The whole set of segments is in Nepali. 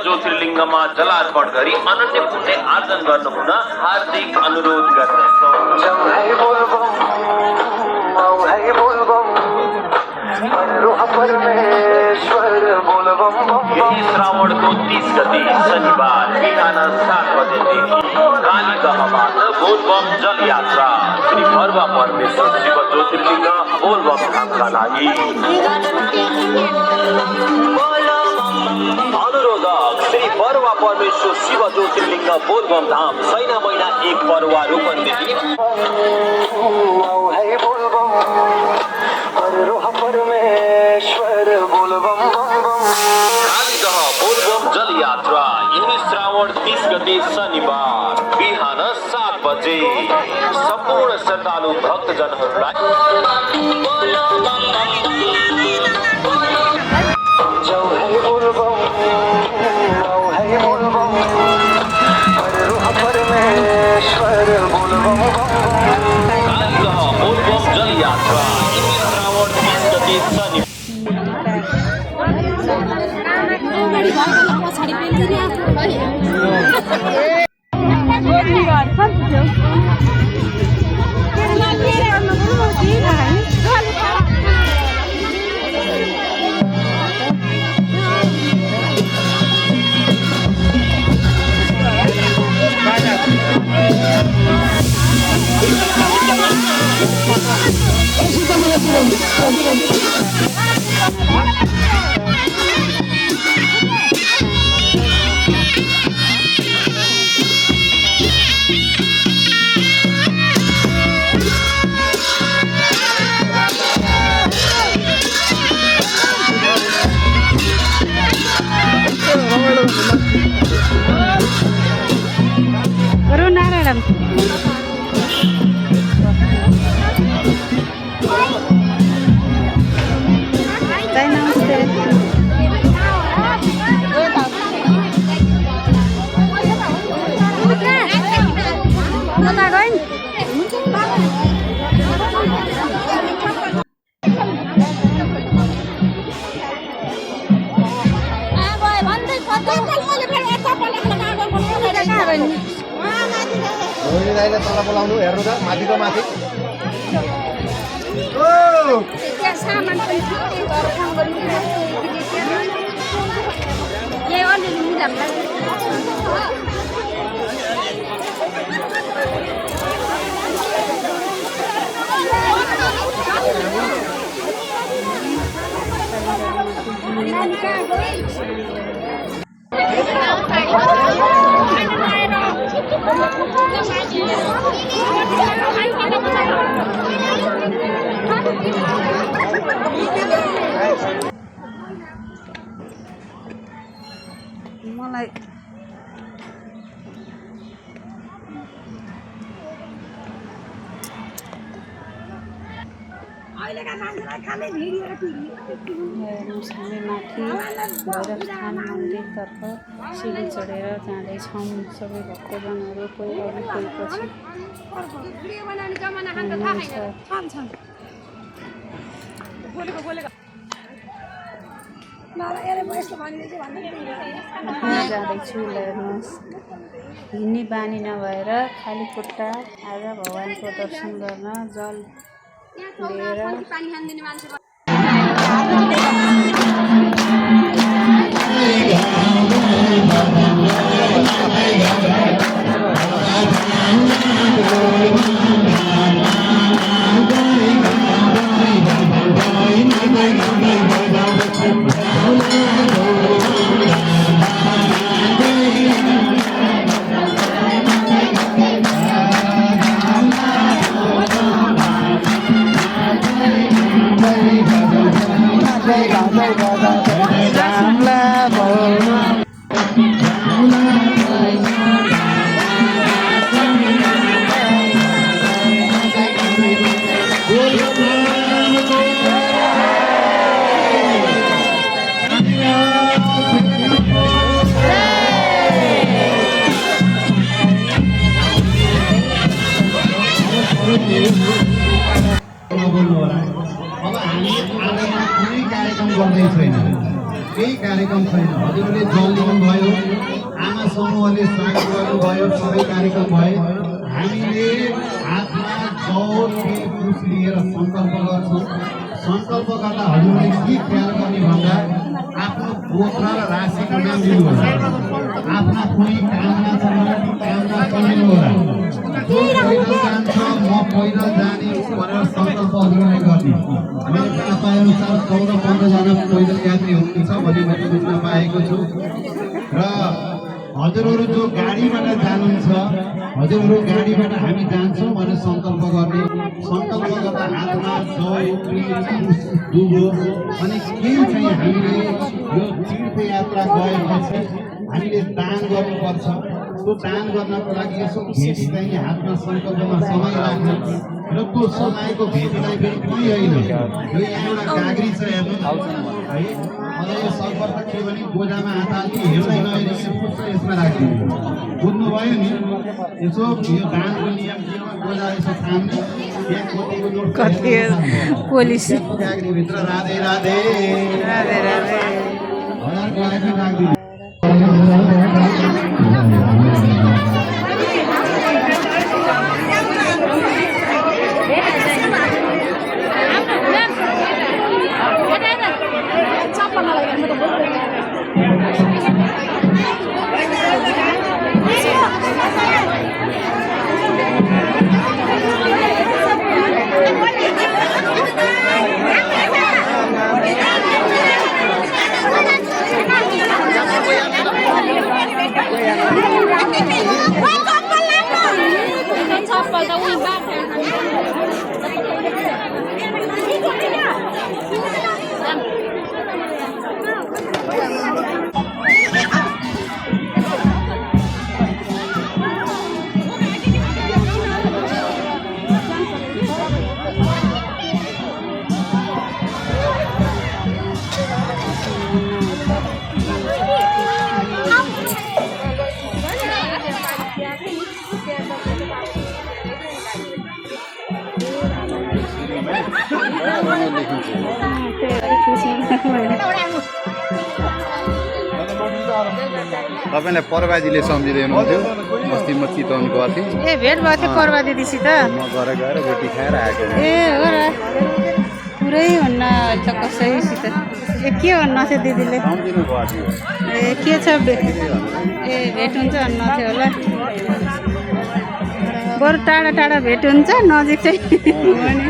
ज्योतिर्लिङ्गमा जलार्पण गरी अनन्य पुण्य आर्जन गर्नु हुन हार्दिक अनुरोध गर्दछौँ। यही श्रावणको 30 गते शनिबार बिहान 7 बजेदेखि कालीदहबाट बोलबम जल यात्रा श्री भरवा परमेश्वर शिव ज्योतिर्लिङ्ग बोलबम धामका लागि अनुरोधक श्री भरवा परमेश्वर शिव ज्योतिर्लिङ्ग बोलबम धाम सैना महिना 1 पर्वा रूपन्देही परमेश्वर बोलबम कालीदह बोलबम जल यात्रा यही श्रावण 30 गते शनिबार बिहान 7 बजे। सम्पूर्ण श्रद्धालु भक्तजनहरूलाई बोलबम जल यात्रा श्रावण 30 गते तल बोलाउनु हेर्नु त माथिको माथि मलाई माथि भैरवस्थान मन्दिरतर्फ सिँढी चढेर जाँदैछौँ सबै भक्तजनहरू कोही अघि कोही पछि जाँदैछु। हेर्नुहोस् हिँड्ने बानी नभएर खाली खुट्टा आज भगवानको दर्शन गर्न जल लिएर केही कार्यक्रम छैन। हजुरले जल लिनुभयो, आमा समूहले स्वागत गर्नुभयो, सबै कार्यक्रम भयो। हामीले हातमा जौल कुश लिएर सङ्कल्प गर्छौँ। सङ्कल्प गर्दा हजुरले के ख्याल गर्ने भन्दा आफ्नो गोत्र र राशिको नाम लिनु होला। आफ्ना कुनै कामना छ भने ती कामना चलाउनु होला। जो पैदल जान्छ म पैदल जाने भनेर सङ्कल्प हजुरले गर्ने। मैले थाहा पाएअनुसार 14-15 जना पैदल यात्री हुनुहुन्छ भन्ने मैले बुझ्न पाएको छु। र हजुरहरू जो गाडीबाट जानुहुन्छ, हजुरहरू गाडीबाट हामी जान्छौँ भनेर सङ्कल्प गर्ने। सङ्कल्प गर्दा हातमा दुबो अनि केही चाहिँ हामीले यो तीर्थ यात्रा गएपछि हामीले दान गर्नुपर्छ। त्यो दान गर्नको लागि यसो भेटी चाहिने हातमा सङ्कल्पमा समय राख्ने र त्यो समयको भेटीलाई पनि कुनै होइन यो यहाँ एउटा गाग्री छ हेर्नु है मलाई यो सर्वप्रथम के भने गोजामा हात हाल्ने हेर्दैन अहिले पुच्छ यसमा राख्ने बुझ्नुभयो नि यसो यो दानको नियम के हो गोजा यसो थाम्ने त्यहाँ कतिको नोट कति पोलिस गाग्रीभित्र राधे राधे राधे राधे हजारको लागि राखिदिनु तपाईँलाई पर्वाजीले सम्झिँदैनु हुन्थ्यो अस्ति म चितवन गर्थेँ ए भेट भएको थियो पर्वा दिदीसित म गएर रोटी खाएर आएको ए हो र पुरै हुन्न अहिले त कसैसित ए के भन्नु थियो दिदीले सम्झिनु भएको थियो ए के छ ए भेट हुन्छ भन्नु थियो होला बरु टाढा टाढा भेट हुन्छ नजिक चाहिँ भने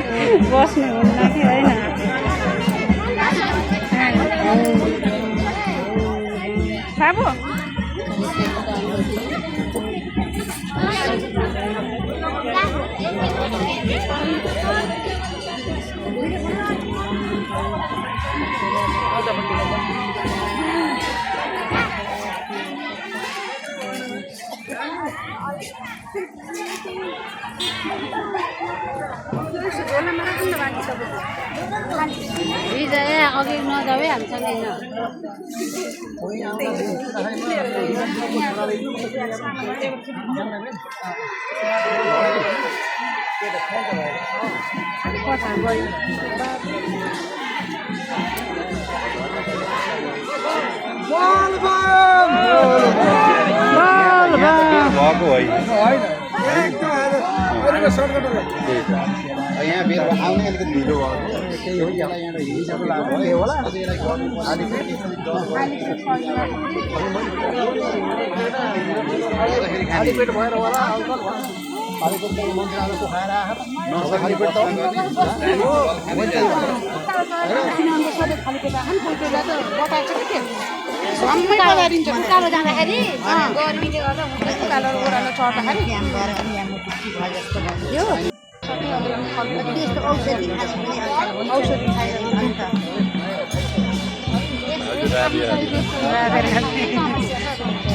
बस्नु हुन्न कि होइन खाबो विजय अघि नजाऊ है हामीसँग भएको होइन यहाँ बेर आउने अलिकति ढिलो भयो त्यही हो यहाँ होला खाली पेट भएर होला खाली पेट मन्दिरको खाएर खाली पेट उकालो जाँदाखेरि गर्मीले गर्दा उकालो ओह्रालो चढ्दाखेरि घाम भएर पनि यहाँ मुक्ति भयो जस्तो भयो औषधि खाएर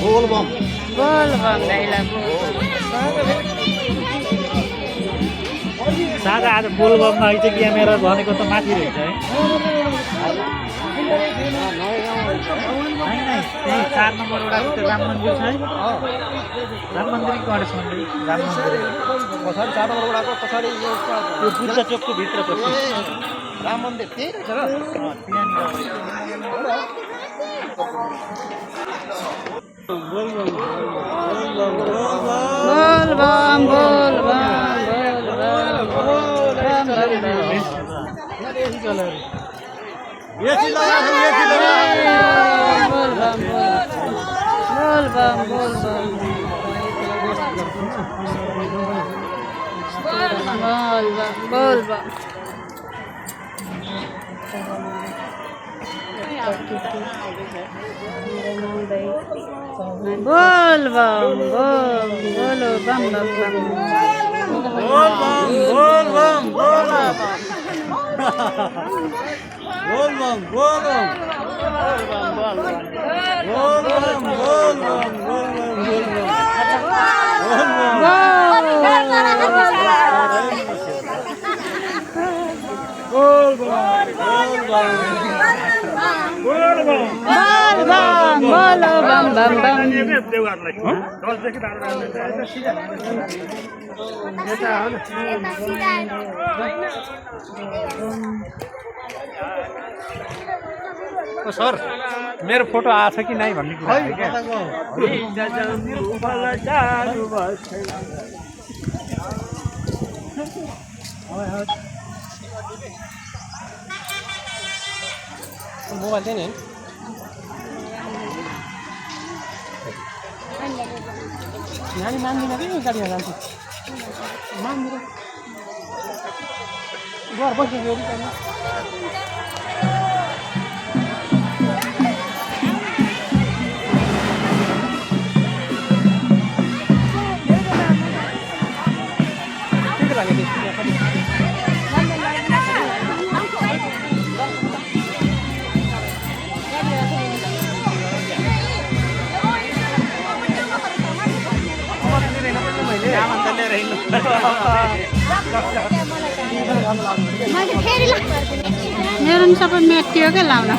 बोलबम सादा आज बोलबममा आइज कि मेरो भनेको त माथि रहेछ है त्यही 4 नम्बर वडाको त्यो राम मन्दिर छ है राम मन्दिर गणेश मन्दिर राम मन्दिर पछाडि 4 नम्बर वडाको पछाडि यो बुद्ध चोकको भित्र पछि राम मन्दिर त्यही रहेछ र बोलो बम बम बम सर मेरो फोटो आछ कि नै भन्ने कुरा हो क्या मोबाइल चाहिँ नि नानी मान्दिनँ कि गाडीमा जान्छु मान्दिनँ घर बसेको मेरो नि सबै मेटियो क्या लाउन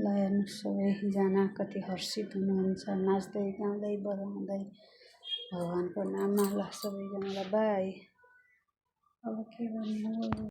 ल हेर्नु सबैजना कति हर्षित हुनुहुन्छ नाच्दै गाउँदै बजाउँदै भगवानको नाममा। ल सबैजनालाई बाई। अब के भन्नु।